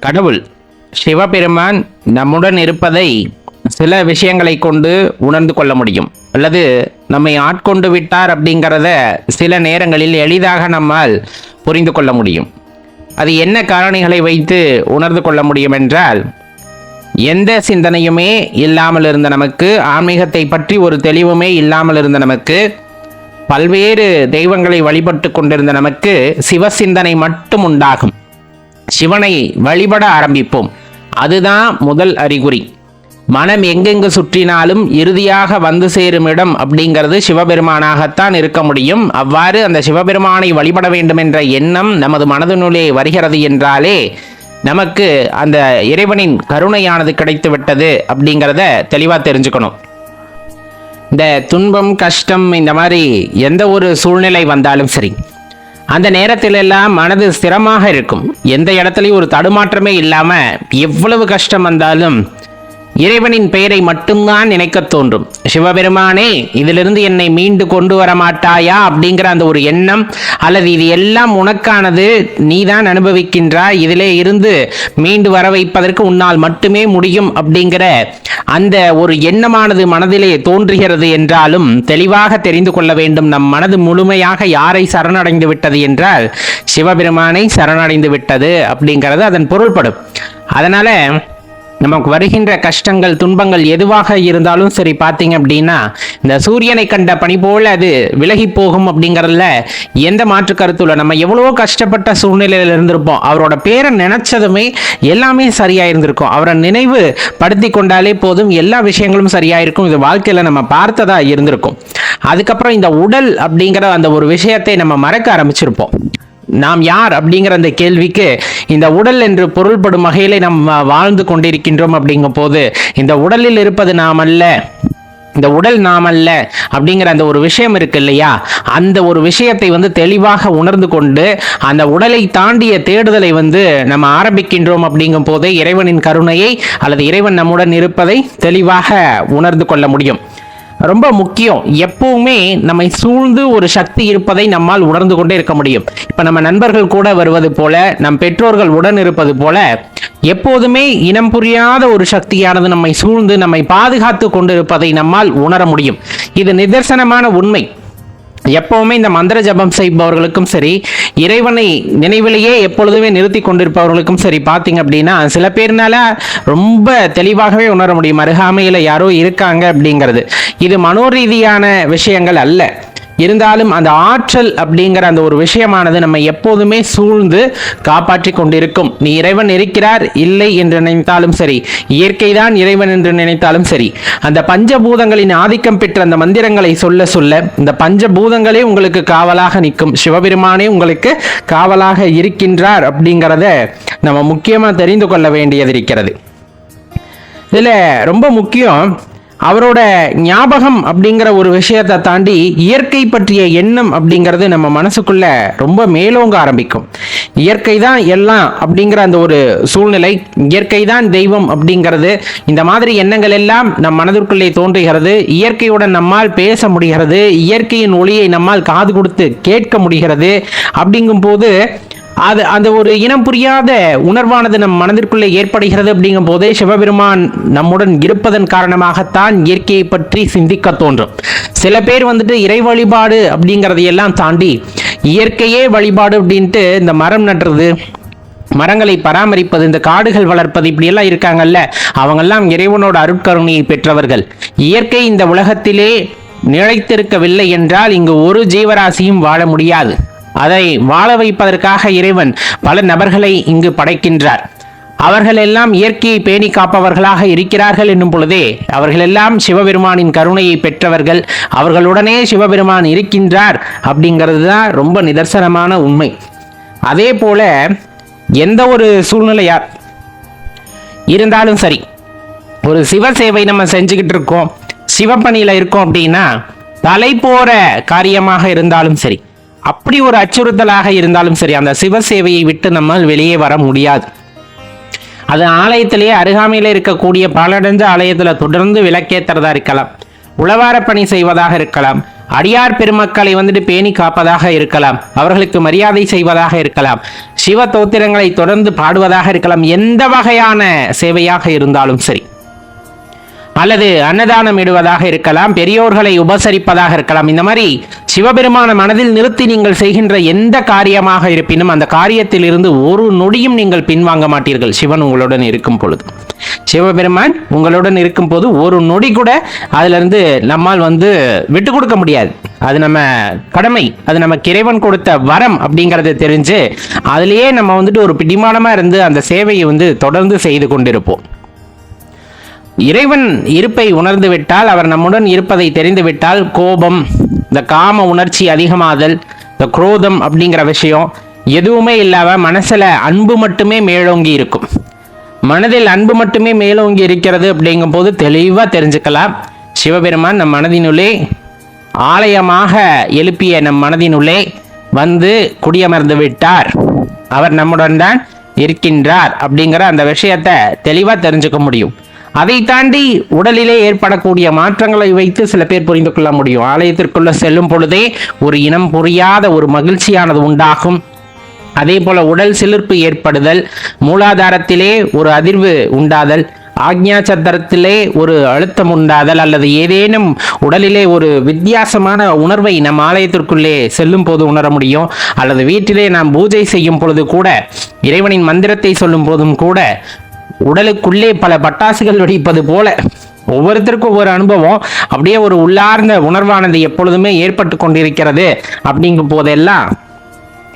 கடவுள் சிவபெருமான் நம்முடன் இருப்பதை சில விஷயங்களை கொண்டு உணர்ந்து கொள்ள முடியும், அல்லது நம்மை ஆட்கொண்டு விட்டார் அப்படிங்கிறத சில நேரங்களில் எளிதாக நம்மால் புரிந்து கொள்ள முடியும். அது என்ன காரணிகளை வைத்து உணர்ந்து கொள்ள முடியும் என்றால், எந்த சிந்தனையுமே இல்லாமல் இருந்த நமக்கு, ஆன்மீகத்தை பற்றி ஒரு தெளிவுமே இல்லாமல் இருந்த நமக்கு, பல்வேறு தெய்வங்களை வழிபட்டு கொண்டிருந்த நமக்கு சிவ சிந்தனை மட்டும் உண்டாகும். சிவனை வழிபட ஆரம்பிப்போம். அதுதான் முதல் அறிகுறி. மனம் எங்கெங்கு சுற்றினாலும் இறுதியாக வந்து சேரும் இடம் அப்படிங்கிறது சிவபெருமானாகத்தான் இருக்க முடியும். அவ்வாறு அந்த சிவபெருமானை வழிபட வேண்டும் என்ற எண்ணம் நமது மனதினுள்ளே வருகிறது என்றாலே நமக்கு அந்த இறைவனின் கருணையானது கிடைத்து விட்டது அப்படிங்கிறத தெளிவாக தெரிஞ்சுக்கணும். இந்த துன்பம், கஷ்டம், இந்த மாதிரி எந்த ஒரு சூழ்நிலை வந்தாலும் சரி, அந்த நேரத்தில் எல்லாம் மனது ஸ்திரமாக இருக்கும். எந்த இடத்துலையும் ஒரு தடுமாற்றமே இல்லாமல் எவ்வளவு கஷ்டம் வந்தாலும் இறைவனின் பெயரை மட்டும்தான் நினைக்க தோன்றும். சிவபெருமானே, இதிலிருந்து என்னை மீண்டு கொண்டு வர மாட்டாயா அப்படிங்கிற அந்த ஒரு எண்ணம், அல்லது இது எல்லாம் உனக்கானது, நீதான் அனுபவிக்கின்றாய், இதிலே இருந்து மீண்டு வர வைப்பதற்கு உன்னால் மட்டுமே முடியும் அப்படிங்கிற அந்த ஒரு எண்ணமானது மனதிலே தோன்றுகிறது என்றாலும் தெளிவாக தெரிந்து கொள்ள வேண்டும். நம் மனது முழுமையாக யாரை சரணடைந்து விட்டது என்றால் சிவபெருமானை சரணடைந்து விட்டது அப்படிங்கிறது அதன் பொருள்படும். அதனால நமக்கு வருகின்ற கஷ்டங்கள், துன்பங்கள் எதுவாக இருந்தாலும் சரி, பார்த்தீங்க அப்படின்னா இந்த சூரியனை கண்ட பனி போல அது விலகி போகும் அப்படிங்கிறதுல எந்த மாற்று கருத்துல. நம்ம எவ்வளவோ கஷ்டப்பட்ட சூழ்நிலையில் இருந்திருப்போம், அவரோட பேரை நினைச்சதுமே எல்லாமே சரியா இருந்திருக்கும். அவரை நினைவு படுத்தி கொண்டாலே போதும், எல்லா விஷயங்களும் சரியா இருக்கும். இது வாழ்க்கையில நம்ம பார்த்ததா இருந்திருக்கும். அதுக்கப்புறம் இந்த உடல் அப்படிங்கிற அந்த ஒரு விஷயத்தை நம்ம மறக்க ஆரம்பிச்சிருப்போம். நாம் யார் அப்படிங்கிற அந்த கேள்விக்கு இந்த உடல் என்று பொருள்படும் வகையிலே நம்ம வாழ்ந்து கொண்டிருக்கின்றோம். அப்படிங்கும் போது இந்த உடலில் இருப்பது நாம் அல்ல, இந்த உடல் நாம் அல்ல அப்படிங்கிற அந்த ஒரு விஷயம் இருக்கு இல்லையா, அந்த ஒரு விஷயத்தை தெளிவாக உணர்ந்து கொண்டு அந்த உடலை தாண்டிய தேடுதலை நம்ம ஆரம்பிக்கின்றோம். அப்படிங்கும் போதே இறைவனின் கருணையை அல்லது இறைவன் நம்முடன் இருப்பதை தெளிவாக உணர்ந்து கொள்ள முடியும். ரொம்ப முக்கியம், எப்பவுமே நம்மை சூழ்ந்து ஒரு சக்தி இருப்பதை நம்மால் உணர்ந்து கொண்டே இருக்க முடியும். இப்ப நம்ம நண்பர்கள் கூட வருவது போல, நம் பெற்றோர்கள் உடன் இருப்பது போல, எப்போதுமே இனம் புரியாத ஒரு சக்தியானது நம்மை சூழ்ந்து நம்மை பாதுகாத்து கொண்டிருப்பதை நம்மால் உணர முடியும். இது நிதர்சனமான உண்மை. எப்பவுமே இந்த மந்திர ஜபம் செய்பவர்களுக்கும் சரி, இறைவனை நினைவிலேயே எப்பொழுதுமே நிறுத்தி கொண்டிருப்பவர்களுக்கும் சரி, பார்த்தீங்க அப்படின்னா சில பேர்னால ரொம்ப தெளிவாகவே உணர முடியும் அருகாமையில் யாரோ இருக்காங்க அப்படிங்கிறது. இது மனோரீதியான விஷயங்கள் அல்ல. இருந்தாலும் அந்த ஆற்றல் அப்படிங்கிற அந்த ஒரு விஷயமானது நம்ம எப்போதுமே சூழ்ந்து காப்பாற்றி கொண்டிருக்கும். நீ இறைவன் இருக்கிறார் இல்லை என்று நினைத்தாலும் சரி, இயற்கை தான் இறைவன் என்று நினைத்தாலும் சரி, அந்த பஞ்சபூதங்களின் ஆதிக்கம் பெற்ற அந்த மந்திரங்களை சொல்ல சொல்ல இந்த பஞ்சபூதங்களே உங்களுக்கு காவலாக நிற்கும். சிவபெருமானே உங்களுக்கு காவலாக இருக்கின்றார் அப்படிங்கிறத நம்ம முக்கியமா தெரிந்து கொள்ள வேண்டியது இருக்கிறது. இதுல ரொம்ப முக்கியம், அவரோட ஞாபகம் அப்படிங்கிற ஒரு விஷயத்தை தாண்டி இயற்கை பற்றிய எண்ணம் அப்படிங்கிறது நம்ம மனசுக்குள்ள ரொம்ப மேலோங்க ஆரம்பிக்கும். இயற்கை தான் எல்லாம் அப்படிங்கிற அந்த ஒரு சூழ்நிலை, இயற்கை தான் தெய்வம் அப்படிங்கிறது, இந்த மாதிரி எண்ணங்கள் எல்லாம் நம் மனதிற்குள்ளே தோன்றுகிறது. இயற்கையுடன் நம்மால் பேச முடிகிறது, இயற்கையின் ஒளியை நம்மால் காது கொடுத்து கேட்க முடிகிறது. அப்படிங்கும் போது அது அந்த ஒரு இனம் புரியாத உணர்வானது நம் மனதிற்குள்ளே ஏற்படுகிறது. அப்படிங்கும் போதே சிவபெருமான் நம்முடன் இருப்பதன் காரணமாகத்தான் இயற்கையை பற்றி சிந்திக்க தோன்றும். சில பேர் இறை வழிபாடு அப்படிங்கிறதையெல்லாம் தாண்டி இயற்கையே வழிபாடு அப்படின்ட்டு இந்த மரம் நட்டுறது, மரங்களை பராமரிப்பது, இந்த காடுகள் வளர்ப்பது, இப்படி எல்லாம் இருக்காங்கல்ல, அவங்கெல்லாம் இறைவனோட அருட்கருணையை பெற்றவர்கள். இயற்கை இந்த உலகத்திலே நிலைத்திருக்கவில்லை என்றால் இங்கு ஒரு ஜீவராசியும் வாழ முடியாது. அதை வாழ வைப்பதற்காக இறைவன் பல நபர்களை இங்கு படைக்கின்றார். அவர்கள் எல்லாம் இயற்கையை பேணி காப்பவர்களாக இருக்கிறார்கள் என்னும் பொழுதே அவர்கள் எல்லாம் சிவபெருமானின் கருணையை பெற்றவர்கள். அவர்களுடனே சிவபெருமான் இருக்கின்றார் அப்படிங்கிறது தான் ரொம்ப நிதர்சனமான உண்மை. அதே போல எந்த ஒரு சூழ்நிலையா இருந்தாலும் சரி, ஒரு சிவ சேவை நம்ம செஞ்சுக்கிட்டு இருக்கோம், சிவப்பணியில இருக்கோம் அப்படின்னா, தலை போற காரியமாக இருந்தாலும் சரி, அப்படி ஒரு அச்சுறுத்தலாக இருந்தாலும் சரி, அந்த சிவ சேவையை விட்டு நம்ம வெளியே வர முடியாது. அது ஆலயத்திலேயே அருகாமையில் இருக்கக்கூடிய பாலடைஞ்ச ஆலயத்தில் தொடர்ந்து விளக்கேற்றுறதா இருக்கலாம், உழவார பணி செய்வதாக இருக்கலாம், அடியார் பெருமக்களை பேணி காப்பதாக இருக்கலாம், அவர்களுக்கு மரியாதை செய்வதாக இருக்கலாம், சிவ தோத்திரங்களை தொடர்ந்து பாடுவதாக இருக்கலாம், எந்த வகையான சேவையாக இருந்தாலும் சரி, அல்லது அன்னதானம் இடுவதாக இருக்கலாம், பெரியோர்களை உபசரிப்பதாக இருக்கலாம், இந்த மாதிரி சிவபெருமான மனதில் நிறுத்தி நீங்கள் செய்கின்ற எந்த காரியமாக இருப்பினும் அந்த காரியத்தில் இருந்து ஒரு நொடியும் நீங்கள் பின்வாங்க மாட்டீர்கள். சிவன் உங்களுடன் இருக்கும் பொழுது, சிவபெருமான் உங்களுடன் இருக்கும் போது ஒரு நொடி கூட அதுல இருந்து நம்மால் விட்டு கொடுக்க முடியாது. அது நம்ம கடமை, அது நமக்கு இறைவன் கொடுத்த வரம் அப்படிங்கறத தெரிஞ்சு அதுலயே நம்ம ஒரு பிடிமானமா இருந்து அந்த சேவையை தொடர்ந்து செய்து கொண்டிருப்போம். இறைவன் இருப்பை உணர்ந்து விட்டால், அவர் நம்முடன் இருப்பதை தெரிந்து விட்டால், கோபம், இந்த காம உணர்ச்சி அதிகமாதல், இந்த குரோதம் அப்படிங்கிற விஷயம் எதுவுமே இல்லாம மனசுல அன்பு மட்டுமே மேலோங்கி இருக்கும். மனதில் அன்பு மட்டுமே மேலோங்கி இருக்கிறது அப்படிங்கும் போது தெளிவா தெரிஞ்சுக்கலாம், சிவபெருமான் நம் மனதினுள்ளே ஆலயமாக எழுப்பிய நம் மனதினுள்ளே குடியமர்ந்து விட்டார், அவர் நம்முடன் தான் இருக்கின்றார் அப்படிங்கிற அந்த விஷயத்தை தெளிவா தெரிஞ்சுக்க முடியும். அதை தாண்டி உடலிலே ஏற்படக்கூடிய மாற்றங்களை வைத்து சில பேர் புரிந்து கொள்ள முடியும். ஆலயத்திற்குள்ள செல்லும் பொழுதே ஒரு இனம் புரியாத ஒரு மகிழ்ச்சியானது உண்டாகும். அதே போல உடல் சிலிர்ப்பு ஏற்படுதல், மூலாதாரத்திலே ஒரு அதிர்வு உண்டாதல், ஆக்ஞா சத்திரத்திலே ஒரு அழுத்தம் உண்டாதல், அல்லது ஏதேனும் உடலிலே ஒரு வித்தியாசமான உணர்வை நம் ஆலயத்திற்குள்ளே செல்லும் போது உணர முடியும். அல்லது வீட்டிலே நாம் பூஜை செய்யும் பொழுது கூட, இறைவனின் மந்திரத்தை சொல்லும் போதும் கூட உடலுக்குள்ளே பல பட்டாசுகள் வெடிப்பது போல ஒவ்வொருத்தருக்கும் ஒவ்வொரு அனுபவம், அப்படியே ஒரு உள்ளார்ந்த உணர்வானது எப்பொழுதுமே ஏற்பட்டு கொண்டிருக்கிறது. அப்படிங்கும் போதெல்லாம்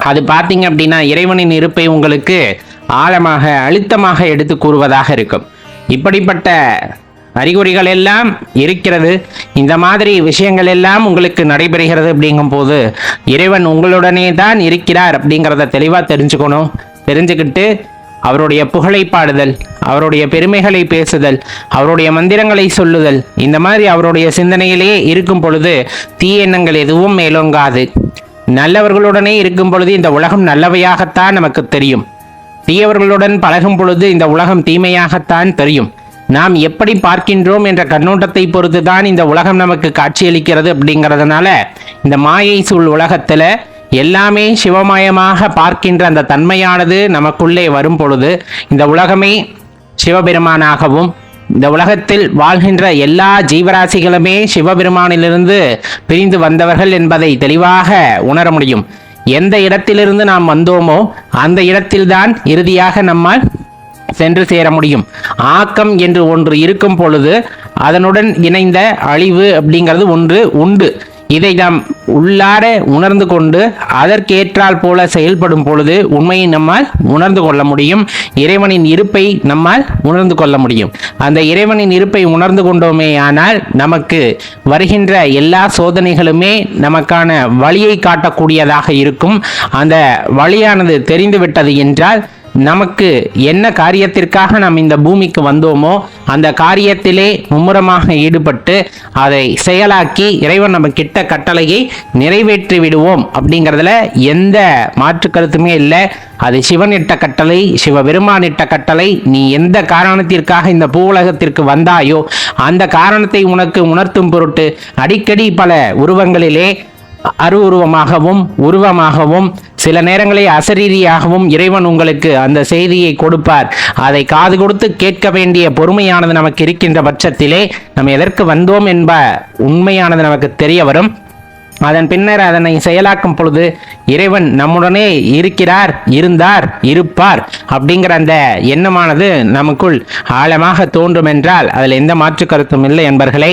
அது பார்த்தீங்க அப்படின்னா இறைவனின் இருப்பை உங்களுக்கு ஆழமாக அழுத்தமாக எடுத்து கூறுவதாக இருக்கும். இப்படிப்பட்ட அறிகுறிகள் எல்லாம் இருக்கிறது, இந்த மாதிரி விஷயங்கள் எல்லாம் உங்களுக்கு நடைபெறுகிறது அப்படிங்கும் போது இறைவன் உங்களுடனே தான் இருக்கிறார் அப்படிங்கிறத தெளிவாக தெரிஞ்சுக்கணும். தெரிஞ்சுக்கிட்டு அவருடைய புகழை பாடுதல், அவருடைய பெருமைகளை பேசுதல், அவருடைய மந்திரங்களை சொல்லுதல், இந்த மாதிரி அவருடைய சிந்தனையிலேயே இருக்கும் பொழுது தீய எண்ணங்கள் எதுவும் மேலோங்காது. நல்லவர்களுடனே இருக்கும் பொழுது இந்த உலகம் நல்லவையாகத்தான் நமக்கு தெரியும், தீயவர்களுடன் பழகும் பொழுது இந்த உலகம் தீமையாகத்தான் தெரியும். நாம் எப்படி பார்க்கின்றோம் என்ற கண்ணோட்டத்தை பொறுத்து தான் இந்த உலகம் நமக்கு காட்சியளிக்கிறது. அப்படிங்கிறதுனால இந்த மாயை சூழ் உலகத்துல எல்லாமே சிவமயமாக பார்க்கின்ற அந்த தன்மையானது நமக்குள்ளே வரும் பொழுது இந்த உலகமே சிவபெருமானாகவும், இந்த உலகத்தில் வாழ்கின்ற எல்லா ஜீவராசிகளுமே சிவபெருமானிலிருந்து பிரிந்து வந்தவர்கள் என்பதை தெளிவாக உணர முடியும். எந்த இடத்திலிருந்து நாம் வந்தோமோ அந்த இடத்தில்தான் இறுதியாக நம்மால் சென்று சேர முடியும். ஆக்கம் என்று ஒன்று இருக்கும் பொழுது அதனுடன் இணைந்த அழிவு அப்படிங்கிறது ஒன்று உண்டு. இதை நாம் உள்ளார உணர்ந்து கொண்டு அதற்கேற்றால் போல செயல்படும் பொழுது உண்மையை நம்மால் உணர்ந்து கொள்ள முடியும். இறைவனின் இருப்பை நம்மால் உணர்ந்து கொள்ள முடியும். அந்த இறைவனின் இருப்பை உணர்ந்து கொண்டோமே ஆனால் நமக்கு வருகின்ற எல்லா சோதனைகளுமே நமக்கான வழியை காட்டக்கூடியதாக இருக்கும். அந்த வழியானது தெரிந்துவிட்டது என்றால் நமக்கு என்ன காரியத்திற்காக நாம் இந்த பூமிக்கு வந்தோமோ அந்த காரியத்திலே மும்முரமாக ஈடுபட்டு அதை செயலாக்கி இறைவன் நம்ம கிட்ட கட்டளையை நிறைவேற்றி விடுவோம். அப்படிங்கிறதுல எந்த மாற்று கருத்துமே இல்லை. அது சிவன் இட்ட கட்டளை, சிவபெருமான் இட்ட கட்டளை. நீ எந்த காரணத்திற்காக இந்த பூவுலகத்திற்கு வந்தாயோ அந்த காரணத்தை உனக்கு உணர்த்தும் பொருட்டு அடிக்கடி பல உருவங்களிலே அருவுருவமாகவும் உருவமாகவும் சில நேரங்களில் அசரீரியாகவும் இறைவன் உங்களுக்கு அந்த செய்தியை கொடுப்பார். அதை காது கொடுத்து கேட்க வேண்டிய பொறுமையானது நமக்கு இருக்கின்ற பட்சத்திலே நம்ம எதற்கு வந்தோம் என்ப உண்மையானது நமக்கு தெரிய வரும். அதன் பின்னர் அதனை செயலாக்கும் பொழுது இறைவன் நம்முடனே இருக்கிறார், இருந்தார், இருப்பார் அப்படிங்கிற அந்த எண்ணமானது நமக்குள் ஆழமாக தோன்றும் என்றால் அதில் எந்த மாற்று கருத்தும் இல்லை என்பர்களே.